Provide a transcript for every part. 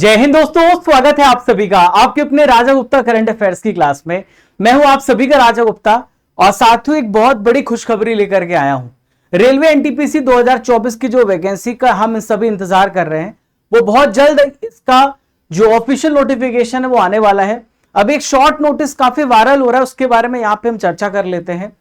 जय हिंद दोस्तों, स्वागत है आप सभी का आपके अपने राजा गुप्ता करंट अफेयर्स की क्लास में। मैं हूं आप सभी का राजा गुप्ता और साथ ही एक बहुत बड़ी खुशखबरी लेकर के आया हूं। रेलवे एनटीपीसी 2024 की जो वैकेंसी का हम सभी इंतजार कर रहे हैं वो बहुत जल्द इसका जो ऑफिशियल नोटिफिकेशन है वो आने वाला है। अब एक शॉर्ट नोटिस काफी वायरल हो रहा है, उसके बारे में यहाँ पे हम चर्चा कर लेते हैं।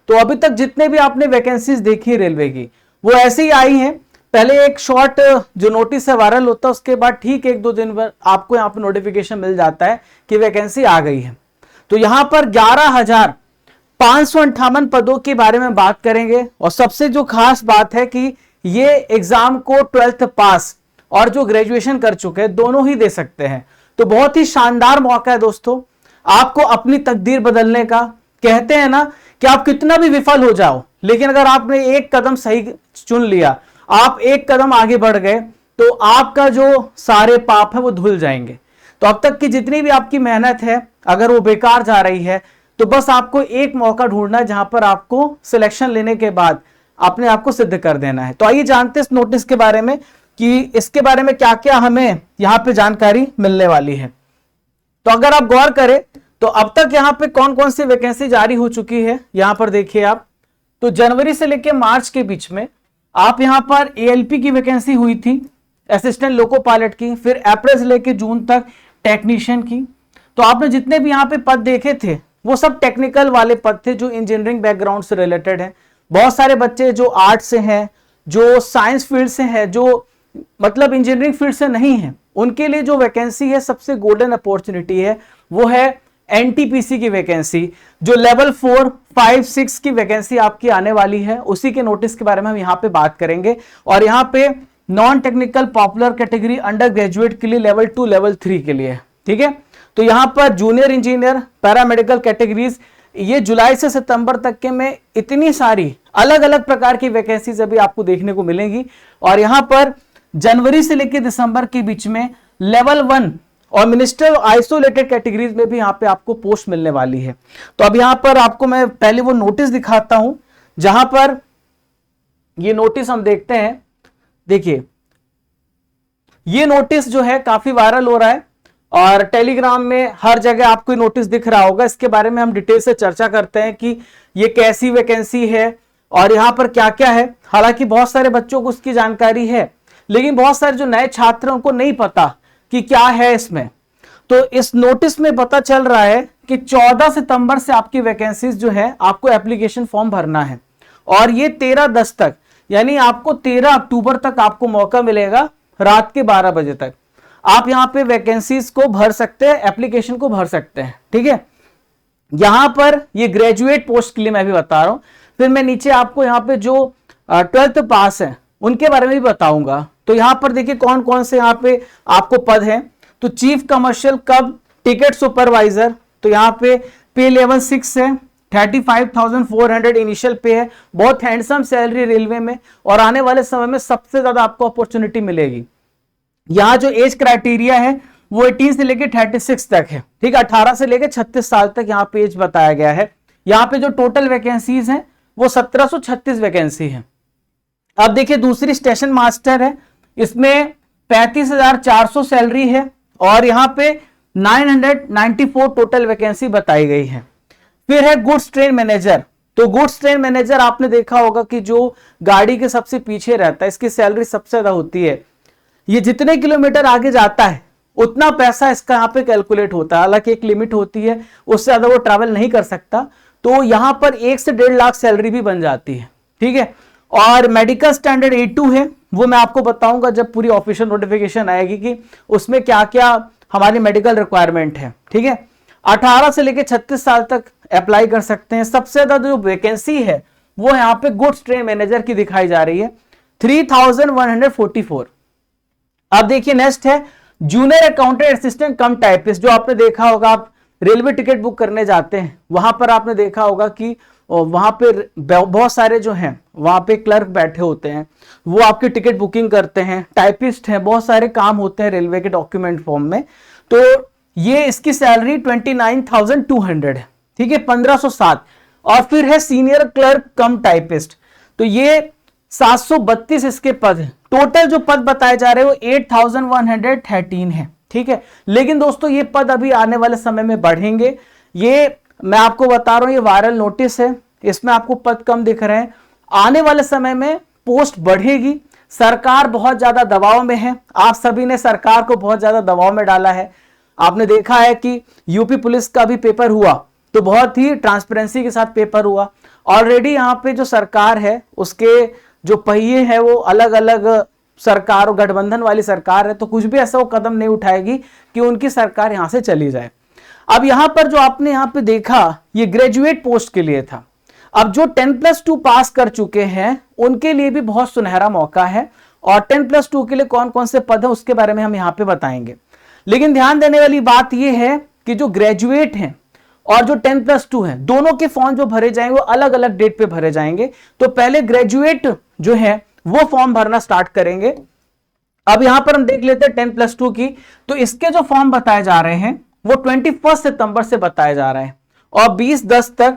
तो अभी तक जितने भी आपने वैकेंसीज देखी रेलवे की वो ऐसे ही आई हैं। पहले एक शॉर्ट जो नोटिस है वायरल होता है, उसके बाद ठीक एक दो दिन पर आपको यहाँ पे नोटिफिकेशन मिल जाता है कि वैकेंसी आ गई है। तो यहाँ पर 11,558 पदों के बारे में बात करेंगे और सबसे जो खास बात है कि ये एग्जाम को 12th पास और जो ग्रेजुएशन कर चुके हैं दोनों ही दे सकते हैं। तो बहुत ही शानदार मौका है दोस्तों, आपको अपनी तकदीर बदलने का। कहते हैं ना कि आप कितना भी विफल हो जाओ, लेकिन अगर आपने एक कदम सही चुन लिया, आप एक कदम आगे बढ़ गए, तो आपका जो सारे पाप है वो धुल जाएंगे। तो अब तक की जितनी भी आपकी मेहनत है अगर वो बेकार जा रही है, तो बस आपको एक मौका ढूंढना है जहां पर आपको सिलेक्शन लेने के बाद अपने आप को सिद्ध कर देना है। तो आइए जानते हैं इस नोटिस के बारे में कि इसके बारे में क्या क्या हमें यहां पे जानकारी मिलने वाली है। तो अगर आप गौर करें तो अब तक यहां पे कौन कौन सी वैकेंसी जारी हो चुकी है, यहां पर देखिए आप। तो जनवरी से लेकर मार्च के बीच में आप यहां पर एएलपी की वैकेंसी हुई थी, असिस्टेंट लोको पायलट की, फिर अप्रैल से लेकर जून तक टेक्नीशियन की। तो आपने जितने भी यहां पे पद देखे थे वो सब टेक्निकल वाले पद थे जो इंजीनियरिंग बैकग्राउंड से रिलेटेड है। बहुत सारे बच्चे जो आर्ट से हैं, जो साइंस फील्ड से हैं, जो मतलब इंजीनियरिंग फील्ड से नहीं है, उनके लिए जो वैकेंसी है सबसे गोल्डन अपॉर्चुनिटी है वो है एनटीपीसी की वैकेंसी। जो लेवल 4, 5, 6 की वैकेंसी आपकी आने वाली है, उसी के नोटिस के बारे में हम यहाँ पे बात करेंगे। और यहाँ पे non technical popular category under graduate के लिए लेवल 2, लेवल 3 के लिए, ठीक है। तो यहाँ पर जूनियर इंजीनियर, पैरामेडिकल कैटेगरीज, ये जुलाई से सितंबर तक के में इतनी सारी अलग अलग प्रकार की वैकेंसीज अभी आपको देखने को मिलेंगी। और यहाँ पर जनवरी से लेकर दिसंबर के बीच में लेवल 1 और मिनिस्टर आइसोलेटेड कैटेगरीज में भी यहां पे आपको पोस्ट मिलने वाली है। तो अब यहां पर आपको मैं पहले वो नोटिस दिखाता हूं जहां पर ये नोटिस हम देखते हैं। देखिए ये नोटिस जो है काफी वायरल हो रहा है और टेलीग्राम में हर जगह आपको नोटिस दिख रहा होगा। इसके बारे में हम डिटेल से चर्चा करते हैं कि ये कैसी वैकेंसी है और यहां पर क्या क्या है। हालांकि बहुत सारे बच्चों को उसकी जानकारी है, लेकिन बहुत सारे जो नए छात्र हैं उनको नहीं पता कि क्या है इसमें। तो इस नोटिस में पता चल रहा है कि 14 सितंबर से आपकी वैकेंसीज जो है आपको एप्लीकेशन फॉर्म भरना है और ये 13/10 तक, यानी आपको 13 अक्टूबर तक आपको मौका मिलेगा रात के 12 बजे तक आप यहां पे वैकेंसीज को भर सकते हैं, एप्लीकेशन को भर सकते हैं, ठीक है। यहां पर ये ग्रेजुएट पोस्ट के लिए मैं भी बता रहा हूं, फिर मैं नीचे आपको यहां पे जो 12th पास है उनके बारे में भी बताऊंगा। तो यहां पर देखिए कौन कौन से यहां पे आपको पद हैं। तो चीफ कमर्शियल कब टिकट सुपरवाइजर, तो यहां पे लेवल 6 है, 35,400 इनिशियल पे है। बहुत हैंडसम सैलरी रेलवे में और आने वाले समय में सबसे ज्यादा आपको अपॉर्चुनिटी मिलेगी। यहां जो एज क्राइटेरिया है वो 18 से लेकर 36 तक है, ठीक है। 18 से लेकर 36 साल तक यहाँ पे एज बताया गया है। यहाँ पे जो टोटल वैकेंसीज हैं वो 1736 वैकेंसी है। अब देखिए दूसरी स्टेशन मास्टर है, इसमें 35,400 सैलरी है और यहाँ पे 994 टोटल वैकेंसी बताई गई है। फिर है गुड्स ट्रेन मैनेजर। तो गुड्स ट्रेन मैनेजर आपने देखा होगा कि जो गाड़ी के सबसे पीछे रहता है, इसकी सैलरी सबसे ज्यादा होती है। ये जितने किलोमीटर आगे जाता है उतना पैसा इसका यहाँ पे कैलकुलेट होता है। हालांकि एक लिमिट होती है, उससे ज्यादा वो ट्रैवल नहीं कर सकता। तो यहां पर 1 से 1.5 लाख सैलरी भी बन जाती है, ठीक है। और मेडिकल स्टैंडर्ड A2 है, वो मैं आपको बताऊंगा जब पूरी ऑफिशियल नोटिफिकेशन आएगी कि उसमें क्या क्या हमारी मेडिकल रिक्वायरमेंट है, ठीक है। 18 से लेकर 36 साल तक अप्लाई कर सकते हैं। सबसे ज्यादा जो वैकेंसी है वो यहाँ पे गुड्स ट्रेन मैनेजर की दिखाई जा रही है, 3,144। अब देखिए नेक्स्ट है जूनियर अकाउंटेंट असिस्टेंट कम टाइपिस्ट। जो आपने देखा होगा, आप रेलवे टिकट बुक करने जाते हैं, वहां पर आपने देखा होगा कि वहां पे बहुत सारे जो हैं वहां पे क्लर्क बैठे होते हैं, वो आपकी टिकट बुकिंग करते हैं। टाइपिस्ट हैं, बहुत सारे काम होते हैं रेलवे के डॉक्यूमेंट फॉर्म में। तो ये इसकी सैलरी 29,200 है, ठीक है, 1507। और फिर है सीनियर क्लर्क कम टाइपिस्ट, तो ये 732 इसके पद है। टोटल जो पद बताए जा रहे हैं वो 8,113 है, ठीक है। लेकिन दोस्तों ये पद अभी आने वाले समय में बढ़ेंगे। ये मैं आपको बता रहा हूं, ये वायरल नोटिस है, इसमें आपको पद कम दिख रहे हैं। आने वाले समय में पोस्ट बढ़ेगी। सरकार बहुत ज्यादा दबाव में है, आप सभी ने सरकार को बहुत ज्यादा दबाव में डाला है। आपने देखा है कि यूपी पुलिस का भी पेपर हुआ तो बहुत ही ट्रांसपेरेंसी के साथ पेपर हुआ। ऑलरेडी यहाँ पे जो सरकार है उसके जो पहिए हैं वो अलग अलग सरकार, गठबंधन वाली सरकार है, तो कुछ भी ऐसा वो कदम नहीं उठाएगी कि उनकी सरकार यहां से चली जाए। अब यहां पर जो आपने यहां पे देखा ये ग्रेजुएट पोस्ट के लिए था। अब जो 10+2 पास कर चुके हैं उनके लिए भी बहुत सुनहरा मौका है, और 10+2 के लिए कौन कौन से पद है उसके बारे में हम यहां पे बताएंगे। लेकिन ध्यान देने वाली बात यह है कि जो ग्रेजुएट हैं और जो 10+2 है, दोनों के फॉर्म जो भरे जाएंगे वो अलग अलग डेट पे भरे जाएंगे। तो पहले ग्रेजुएट जो है वो फॉर्म भरना स्टार्ट करेंगे। अब यहां पर हम देख लेते हैं 10+2 की, तो इसके जो फॉर्म बताए जा रहे हैं वो 21 सितंबर से बताए जा रहे हैं, और 20/10 तक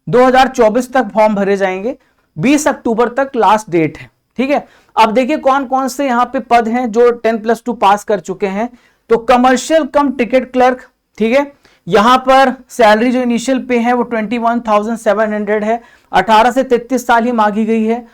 2024 तक फॉर्म भरे जाएंगे। 20 अक्टूबर तक लास्ट डेट है, ठीक है। अब देखिए कौन कौन से यहां पे पद हैं जो 10+2 पास कर चुके हैं। तो कमर्शियल कम टिकट क्लर्क, ठीक है, यहां पर सैलरी जो इनिशियल पे है वो 21,700 है। 18 से 33 साल ही मांगी गई है।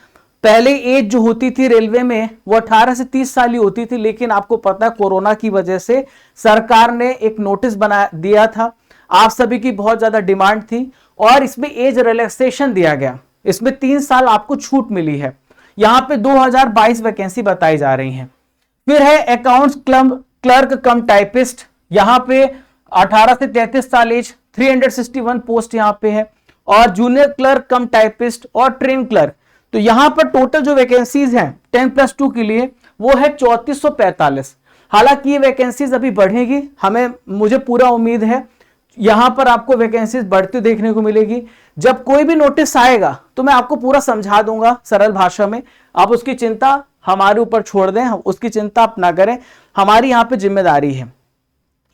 पहले एज जो होती थी रेलवे में वो 18 से 30 साल ही होती थी, लेकिन आपको पता है कोरोना की वजह से सरकार ने एक नोटिस बना दिया था, आप सभी की बहुत ज्यादा डिमांड थी और इसमें एज रिलैक्सेशन दिया गया। इसमें 3 साल आपको छूट मिली है। यहां पे 2022 वैकेंसी बताई जा रही है। फिर है अकाउंट्स क्लर्क कम टाइपिस्ट, यहां पे 18 से 33 साल एज, 361 पोस्ट यहां पे है। और जूनियर क्लर्क कम टाइपिस्ट और ट्रेन क्लर्क, तो यहां पर टोटल जो वैकेंसीज हैं 10+2 के लिए वो है 3445। हालांकि ये वैकेंसीज अभी बढ़ेगी, मुझे पूरा उम्मीद है यहां पर आपको वैकेंसीज बढ़ती देखने को मिलेगी। जब कोई भी नोटिस आएगा तो मैं आपको पूरा समझा दूंगा सरल भाषा में, आप उसकी चिंता हमारे ऊपर छोड़ दें, उसकी चिंता आप ना करें, हमारी यहां पे जिम्मेदारी है।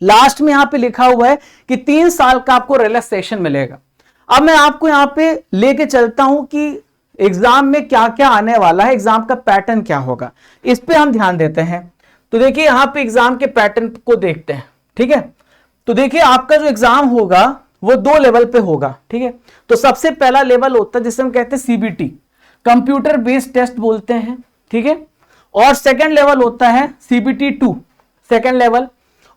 लास्ट में यहां पे लिखा हुआ है कि 3 साल का आपको रिलैक्सेशन मिलेगा। अब मैं आपको यहां पे लेके चलता हूं कि एग्जाम में क्या क्या आने वाला है, एग्जाम का पैटर्न क्या होगा, इस पे हम ध्यान देते हैं। तो देखिए यहां पे एग्जाम के पैटर्न को देखते हैं, ठीक है। तो देखिए आपका जो एग्जाम होगा वो 2 लेवल पे होगा, ठीक है। तो सबसे पहला लेवल होता है जिसे हम कहते हैं सीबीटी, कंप्यूटर बेस्ड टेस्ट बोलते हैं, ठीक है। और सेकंड लेवल होता है सीबीटी 2 सेकंड लेवल,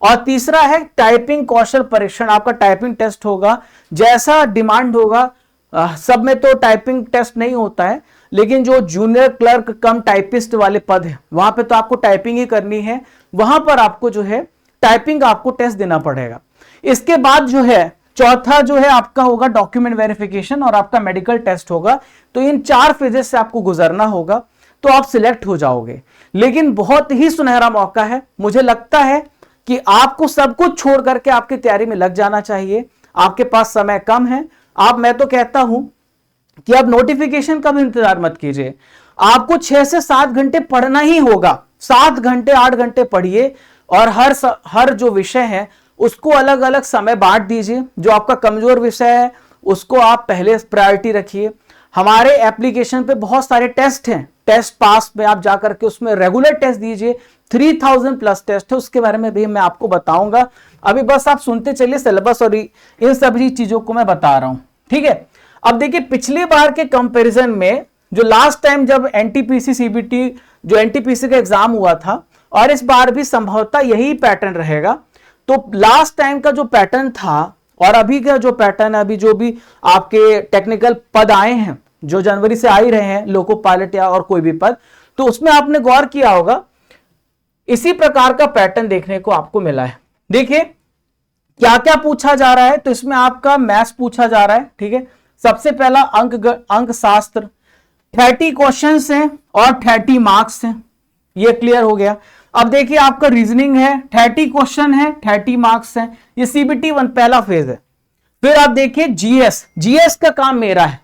और तीसरा है टाइपिंग कौशल परीक्षण, आपका टाइपिंग टेस्ट होगा। जैसा डिमांड होगा, सब में तो टाइपिंग टेस्ट नहीं होता है, लेकिन जो जूनियर क्लर्क कम टाइपिस्ट वाले पद है वहां पे तो आपको टाइपिंग ही करनी है, वहां पर आपको जो है टाइपिंग का आपको टेस्ट देना पड़ेगा। इसके बाद जो है चौथा जो है आपका होगा डॉक्यूमेंट वेरिफिकेशन और आपका मेडिकल टेस्ट होगा। तो इन 4 फेजेस से आपको गुजरना होगा तो आप सिलेक्ट हो जाओगे। लेकिन बहुत ही सुनहरा मौका है, मुझे लगता है कि आपको सब कुछ छोड़ करके आपकी तैयारी में लग जाना चाहिए। आपके पास समय कम है, मैं तो कहता हूं कि आप नोटिफिकेशन का भी इंतजार मत कीजिए, आपको 6 से 7 घंटे पढ़ना ही होगा। 7 घंटे 8 घंटे पढ़िए और हर जो विषय है उसको अलग अलग समय बांट दीजिए। जो आपका कमजोर विषय है उसको आप पहले प्रायोरिटी रखिए। हमारे एप्लीकेशन पे बहुत सारे टेस्ट हैं, टेस्ट पास में आप जाकर के उसमें रेगुलर टेस्ट दीजिए। 3000+ टेस्ट है, उसके बारे में भी मैं आपको बताऊंगा। अभी बस आप सुनते चलिए सिलेबस और इन सभी चीजों को मैं बता रहा हूं, ठीक है। अब देखिए पिछली बार के कंपैरिजन में जो लास्ट टाइम जब एनटीपीसी सीबीटी जो एनटीपीसी का एग्जाम हुआ था और इस बार भी संभवतः यही पैटर्न रहेगा। तो लास्ट टाइम का जो पैटर्न था और अभी का जो पैटर्न है, अभी जो भी आपके टेक्निकल पद आए हैं जो जनवरी से आ ही रहे हैं, लोको पायलट या और कोई भी पद, तो उसमें आपने गौर किया होगा इसी प्रकार का पैटर्न देखने को आपको मिला है। देखिए क्या क्या पूछा जा रहा है, तो इसमें आपका मैथ्स पूछा जा रहा है, ठीक है। सबसे पहला अंक शास्त्र, 30 क्वेश्चंस हैं और 30 मार्क्स हैं, ये क्लियर हो गया। अब देखिए आपका रीजनिंग है, 30 क्वेश्चन है, 30 मार्क्स हैं, ये सीबीटी 1 पहला फेज है। फिर आप देखिए जीएस का काम मेरा है,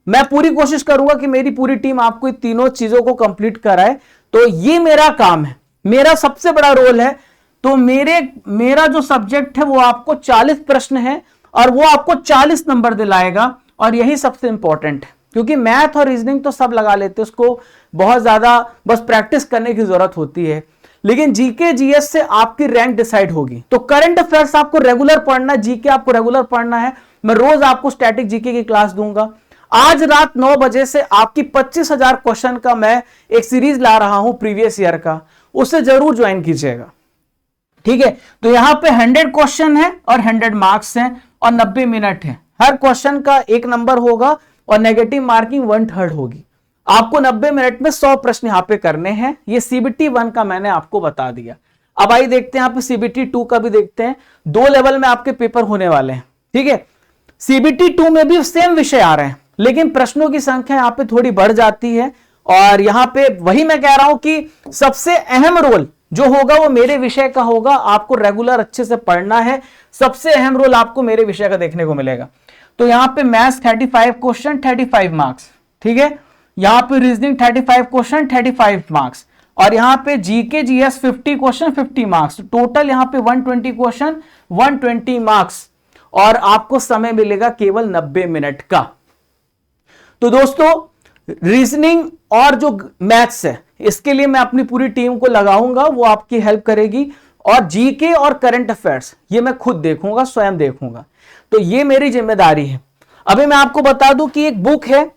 मैं पूरी कोशिश करूंगा कि मेरी पूरी टीम आपको इन तीनों चीजों को कंप्लीट कराए। तो ये मेरा काम है, मेरा सबसे बड़ा रोल है। तो मेरा जो सब्जेक्ट है वो आपको 40 प्रश्न है और वो आपको 40 नंबर दिलाएगा, और यही सबसे इंपॉर्टेंट है क्योंकि मैथ और रीजनिंग तो सब लगा लेते हैं, उसको बहुत ज्यादा बस प्रैक्टिस करने की जरूरत होती है। लेकिन जीके जीएस से आपकी रैंक डिसाइड होगी। तो करंट अफेयर्स आपको रेगुलर पढ़ना, जीके आपको रेगुलर पढ़ना है। मैं रोज आपको स्टैटिक जीके की क्लास दूंगा। आज रात 9 बजे से आपकी 25,000 क्वेश्चन का मैं एक सीरीज ला रहा हूं प्रीवियस ईयर का, उसे जरूर ज्वाइन कीजिएगा, ठीक है। तो यहां पे 100 क्वेश्चन है और 100 मार्क्स हैं और 90 मिनट है। हर क्वेश्चन का 1 नंबर होगा और नेगेटिव मार्किंग 1/3 होगी। आपको 90 मिनट में 100 प्रश्न यहां पे करने हैं। ये सीबीटी 1 का मैंने आपको बता दिया। अब आइए देखते हैं, यहां पे सीबीटी 2 का भी देखते हैं। 2 लेवल में आपके पेपर होने वाले हैं, ठीक है। सीबीटी 2 में भी सेम विषय आ रहे हैं, लेकिन प्रश्नों की संख्या यहां पे थोड़ी बढ़ जाती है। और यहां पे वही मैं कह रहा हूं कि सबसे अहम रोल जो होगा वो मेरे विषय का होगा। आपको रेगुलर अच्छे से पढ़ना है, सबसे अहम रोल आपको मेरे विषय का देखने को मिलेगा। तो यहां पे मैथ्स 35 क्वेश्चन 35 मार्क्स, ठीक है। यहां पे रीजनिंग 35 क्वेश्चन 35 मार्क्स, और यहां पे GK GS 50 question 50 marks. Total यहां पे 120 क्वेश्चन 120 मार्क्स, और आपको समय मिलेगा केवल 90 मिनट का। तो दोस्तों, रीजनिंग और जो मैथ्स है, इसके लिए मैं अपनी पूरी टीम को लगाऊंगा, वो आपकी हेल्प करेगी। और जीके और करंट अफेयर्स ये मैं खुद देखूंगा, स्वयं देखूंगा। तो ये मेरी जिम्मेदारी है। अभी मैं आपको बता दूं कि एक बुक है,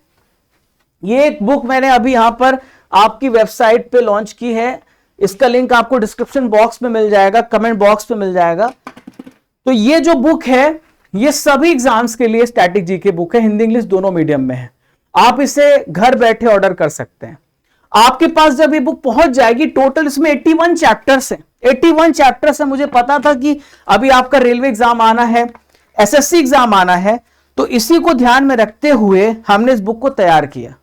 ये एक बुक मैंने अभी यहां पर आपकी वेबसाइट पे लॉन्च की है। इसका लिंक आपको डिस्क्रिप्शन बॉक्स में मिल जाएगा, कमेंट बॉक्स में मिल जाएगा। तो ये जो बुक है, ये सभी एग्जाम्स के लिए स्टैटिक जीके बुक है, हिंदी इंग्लिश दोनों मीडियम में है। आप इसे घर बैठे ऑर्डर कर सकते हैं। आपके पास जब ये बुक पहुंच जाएगी, टोटल इसमें 81 चैप्टर्स हैं। 81 चैप्टर्स है। मुझे पता था कि अभी आपका रेलवे एग्जाम आना है, एसएससी एग्जाम आना है, तो इसी को ध्यान में रखते हुए हमने इस बुक को तैयार किया।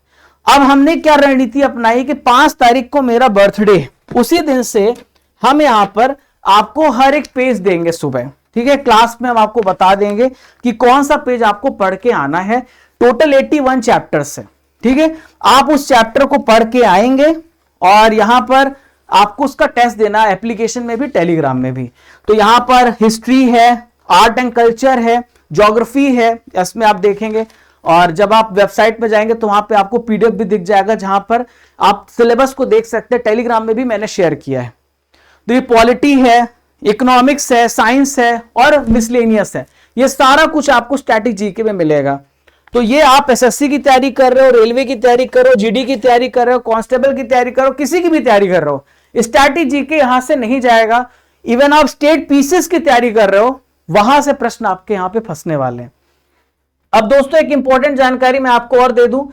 अब हमने क्या रणनीति अपनाई कि 5 तारीख को मेरा बर्थडे, उसी दिन से हम यहां पर आपको हर एक पेज देंगे सुबह, ठीक है। क्लास में हम आपको बता देंगे कि कौन सा पेज आपको पढ़ के आना है। टोटल 81 चैप्टर्स है, ठीक है। आप उस चैप्टर को पढ़ के आएंगे और यहां पर आपको उसका टेस्ट देना है, एप्लीकेशन में भी टेलीग्राम में भी। तो यहां पर हिस्ट्री है, आर्ट एंड कल्चर है, ज्योग्राफी है, इसमें आप देखेंगे। और जब आप वेबसाइट पे जाएंगे तो वहां पे आपको पीडीएफ भी दिख जाएगा, जहां पर आप सिलेबस को देख सकते हैं। टेलीग्राम में भी मैंने शेयर किया है। तो ये पॉलिटी है, इकोनॉमिक्स है, साइंस है और मिसलेनियस है। ये सारा कुछ आपको स्टैटिक जीके में मिलेगा। तो ये आप एसएससी की तैयारी कर रहे हो, रेलवे की तैयारी कर रहे हो, जीडी की तैयारी कर रहे हो, कांस्टेबल की तैयारी कर रहे हो, किसी की भी तैयारी कर रहे हो, स्टैटिक जीके यहां से नहीं जाएगा। इवन आप स्टेट पीसीएस की तैयारी कर रहे हो, वहां से प्रश्न आपके यहां पे फंसने वाले हैं। अब दोस्तों, एक इंपॉर्टेंट जानकारी मैं आपको और दे दूं,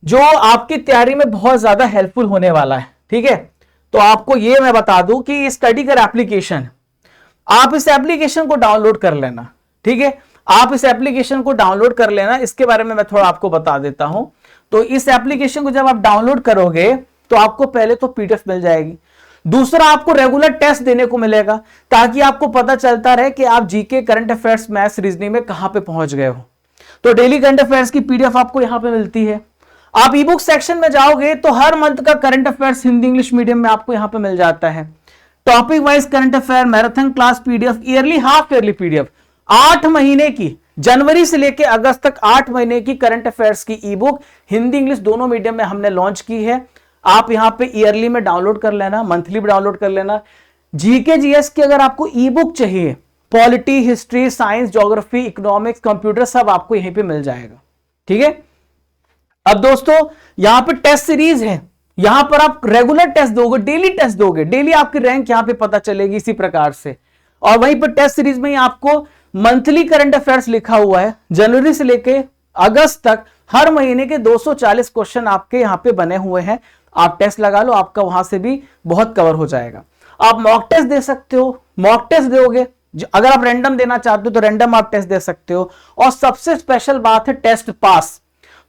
जो आपकी तैयारी में बहुत ज्यादा हेल्पफुल होने वाला है, ठीक है। तो आपको ये मैं बता दूं कि स्टडी कर एप्लीकेशन, आप इस एप्लीकेशन को डाउनलोड कर लेना, ठीक है। आप इस एप्लीकेशन को डाउनलोड कर लेना, इसके बारे में मैं थोड़ा आपको बता देता हूं। तो इस एप्लीकेशन को जब आप डाउनलोड करोगे तो आपको पहले तो पीडीएफ मिल जाएगी, दूसरा आपको रेगुलर टेस्ट देने को मिलेगा, ताकि आपको पता चलता रहे कि आप GK, current affairs, maths, reasoning में कहां पे पहुंच गए हो। तो डेली करंट अफेयर्स की पीडीएफ आपको यहां पे मिलती है। आप ई बुक सेक्शन में जाओगे तो हर मंथ का current affairs Hindi English medium में आपको यहां पे मिल जाता है। Topic wise current affair, marathon class PDF, yearly, half yearly PDF, 8 महीने की, जनवरी से लेकर अगस्त तक 8 महीने की करंट अफेयर्स की ई बुक हिंदी इंग्लिश दोनों मीडियम में हमने लॉन्च की है। आप यहां पे ईयरली में डाउनलोड कर लेना, मंथली भी डाउनलोड कर लेना। जीके जीएस की अगर आपको ई बुक चाहिए, polity, history, science, geography, economics, computer, सब आपको यहीं पे मिल जाएगा, ठीक है। अब दोस्तों, यहां पे टेस्ट सीरीज है, यहां पर आप रेगुलर टेस्ट दोगे, डेली टेस्ट दोगे, डेली आपकी रैंक यहां पे पता चलेगी इसी प्रकार से। और वहीं पर टेस्ट सीरीज में आपको मंथली करंट अफेयर्स लिखा हुआ है, जनवरी से लेके अगस्त तक हर महीने के 240 क्वेश्चन आपके यहां पे बने हुए हैं। आप टेस्ट लगा लो, आपका वहां से भी बहुत कवर हो जाएगा। आप मॉक टेस्ट दे सकते हो, मॉक टेस्ट दोगे, अगर आप रैंडम देना चाहते हो तो रैंडम आप टेस्ट दे सकते हो। और सबसे स्पेशल बात है टेस्ट पास।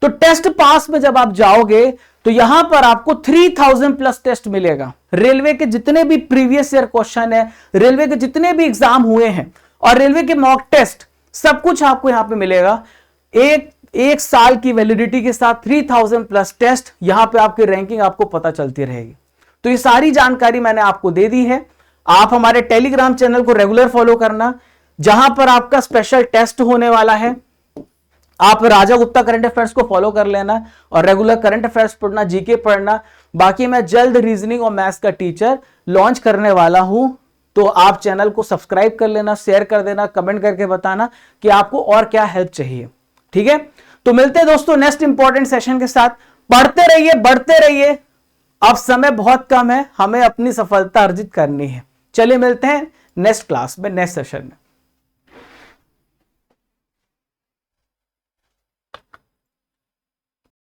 तो टेस्ट पास में जब आप जाओगे तो यहां पर आपको 3000 प्लस टेस्ट मिलेगा। रेलवे के जितने भी प्रीवियस ईयर क्वेश्चन है, रेलवे के जितने भी एग्जाम हुए हैं और रेलवे के मॉक टेस्ट, सब कुछ आपको यहां पे मिलेगा। एक साल की वैलिडिटी के साथ 3000 प्लस टेस्ट, यहां पे आपकी रैंकिंग आपको पता चलती रहेगी। तो ये सारी जानकारी मैंने आपको दे दी है। आप हमारे टेलीग्राम चैनल को रेगुलर फॉलो करना, जहां पर आपका स्पेशल टेस्ट होने वाला है। आप राजा गुप्ता करंट अफेयर्स को फॉलो कर लेना और रेगुलर करंट अफेयर्स पढ़ना, जीके पढ़ना। बाकी मैं जल्द रीजनिंग और मैथ्स का टीचर लॉन्च करने वाला हूं, तो आप चैनल को सब्सक्राइब कर लेना, शेयर कर देना, कमेंट करके बताना कि आपको और क्या हेल्प चाहिए। ठीक है, तो मिलते हैं दोस्तों नेक्स्ट इंपॉर्टेंट सेशन के साथ। पढ़ते रहिए, बढ़ते रहिए। अब समय बहुत कम है, हमें अपनी सफलता अर्जित करनी है। चलिए मिलते हैं नेक्स्ट क्लास में, नेक्स्ट सेशन में।